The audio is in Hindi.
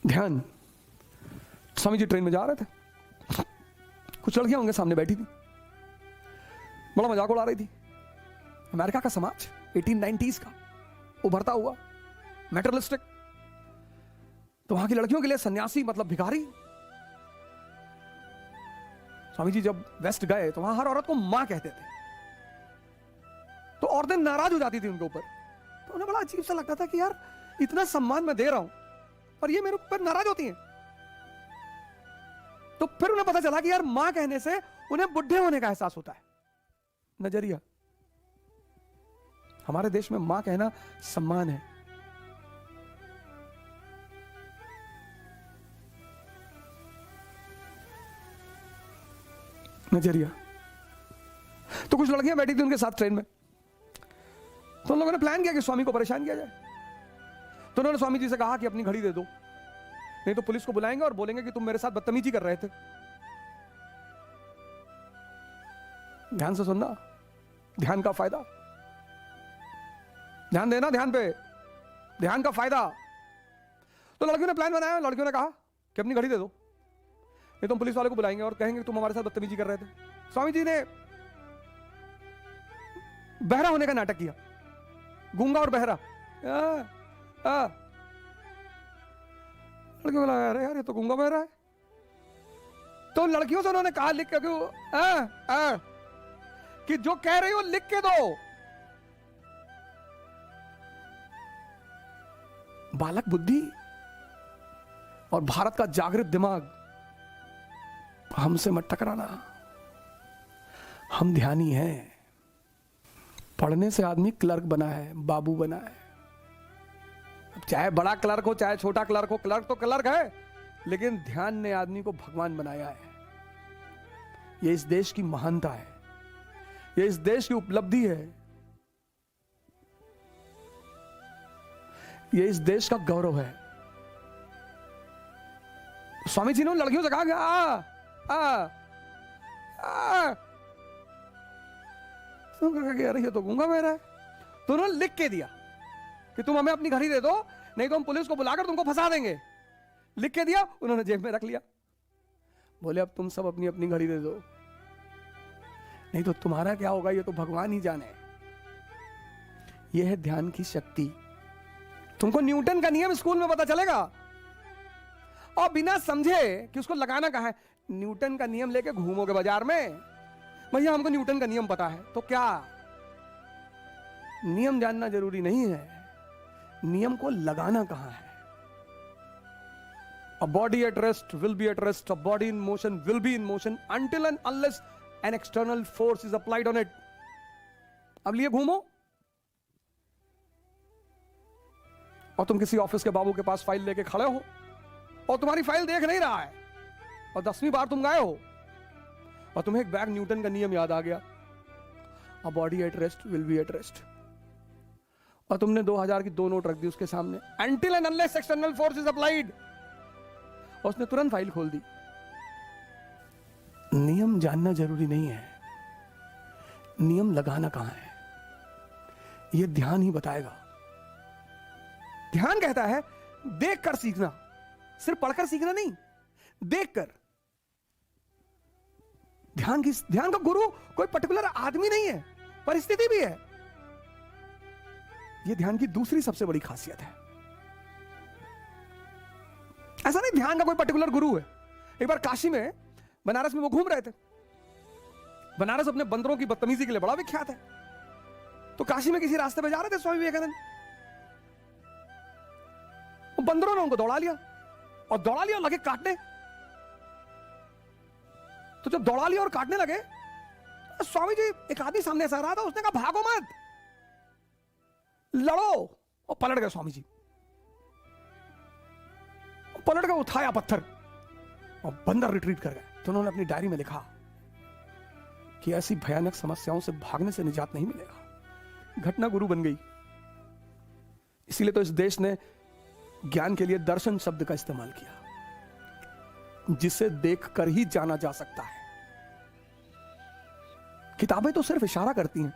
ध्यान। स्वामी जी ट्रेन में जा रहे थे, कुछ लड़कियां उनके सामने बैठी थी, बड़ा मजाक उड़ा रही थी। अमेरिका का समाज 1890s का उभरता हुआ मैटरलिस्टिक, तो वहां की लड़कियों के लिए सन्यासी मतलब भिखारी। स्वामी जी जब वेस्ट गए तो वहां हर औरत को मां कहते थे, तो औरतें नाराज हो जाती थी उनके ऊपर। तो उन्हें बड़ा अजीब सा लगता था कि यार इतना सम्मान मैं दे रहा हूं और ये मेरे ऊपर नाराज होती हैं। तो फिर उन्हें पता चला कि यार मां कहने से उन्हें बुढ़े होने का एहसास होता है। नजरिया। हमारे देश में मां कहना सम्मान है। नजरिया। तो कुछ लड़कियां बैठी थी उनके साथ ट्रेन में, तो उन लोगों ने प्लान किया कि स्वामी को परेशान किया जाए। तो उन्होंने स्वामी जी से कहा कि अपनी घड़ी दे दो, नहीं तो पुलिस को बुलाएंगे और बोलेंगे कि तुम मेरे साथ बदतमीजी कर रहे थे। ध्यान से सुनना, ध्यान का फायदा, ध्यान देना, ध्यान पे, ध्यान का फायदा। तो लड़कियों ने प्लान बनाया, लड़कियों ने कहा कि अपनी घड़ी दे दो, नहीं तो हम पुलिस वाले को बुलाएंगे और कहेंगे तुम हमारे साथ बदतमीजी कर रहे थे। स्वामी जी ने बहरा होने का नाटक किया, गूंगा और बहरा। लड़कियों को लगा अरे यार ये तो गूंगा बहरा है। तो लड़कियों से उन्होंने कहा लिख के कि जो कह रही हो लिख के दो। बालक बुद्धि और भारत का जागृत दिमाग, हमसे मत टकराना, हम ध्यानी हैं। पढ़ने से आदमी क्लर्क बना है, बाबू बना है। चाहे बड़ा क्लर्क हो चाहे छोटा क्लर्क हो, क्लर्क तो क्लर्क है, लेकिन ध्यान ने आदमी को भगवान बनाया है। यह इस देश की महानता है, यह इस देश की उपलब्धि है, यह इस देश का गौरव है। स्वामी जी ने उन लड़कियों से कहा कि अरे ये तो गूंगा बहरा है। तो उन्होंने लिख के दिया कि तुम हमें अपनी घड़ी दे दो, नहीं तो हम पुलिस को बुलाकर तुमको फंसा देंगे। लिख के दिया, उन्होंने जेब में रख लिया। बोले अब तुम सब अपनी अपनी घड़ी दे दो, नहीं तो तुम्हारा क्या होगा ये तो भगवान ही जाने। यह है ध्यान की शक्ति। तुमको न्यूटन का नियम स्कूल में पता चलेगा और बिना समझे कि उसको लगाना कहाँ है, न्यूटन का नियम लेके घूमोगे बाजार में, भैया हमको न्यूटन का नियम पता है। तो क्या नियम जानना जरूरी नहीं है, नियम को लगाना कहां है। A body at rest will be at rest, a body in motion will be in motion until and unless an external force is applied on it. अब लिए घूमो और तुम किसी ऑफिस के बाबू के पास फाइल लेके खड़े हो और तुम्हारी फाइल देख नहीं रहा है और 10वीं बार तुम गए हो और तुम्हें एक बैग न्यूटन का नियम याद आ गया, a body at rest will be at rest, और तुमने 2000 की 2 नोट रख दी उसके सामने, until and unless external force is applied, और उसने तुरंत फाइल खोल दी। नियम जानना जरूरी नहीं है, नियम लगाना कहां है यह ध्यान ही बताएगा। ध्यान कहता है देखकर सीखना, सिर्फ पढ़कर सीखना नहीं, देखकर। ध्यान का गुरु कोई पर्टिकुलर आदमी नहीं है, परिस्थिति भी है। यह ध्यान की दूसरी सबसे बड़ी खासियत है। ऐसा नहीं ध्यान का कोई पर्टिकुलर गुरु है। एक बार काशी में, बनारस में वो घूम रहे थे। बनारस अपने बंदरों की बदतमीजी के लिए बड़ा विख्यात है। तो काशी में किसी रास्ते पे जा रहे थे स्वामी विवेकानंद, वो बंदरों ने उनको दौड़ा लिया और लगे काटने। तो जब दौड़ा लिया और काटने लगे, तो स्वामी जी, एक आदमी सामने से आ रहा था, उसने कहा भागो मत, लड़ो। और पलट गए स्वामी जी, पलट गए, उठाया पत्थर और बंदर रिट्रीट कर गए। तो उन्होंने अपनी डायरी में लिखा कि ऐसी भयानक समस्याओं से भागने से निजात नहीं मिलेगा। घटना गुरु बन गई। इसीलिए तो इस देश ने ज्ञान के लिए दर्शन शब्द का इस्तेमाल किया, जिसे देखकर ही जाना जा सकता है। किताबें तो सिर्फ इशारा करती हैं,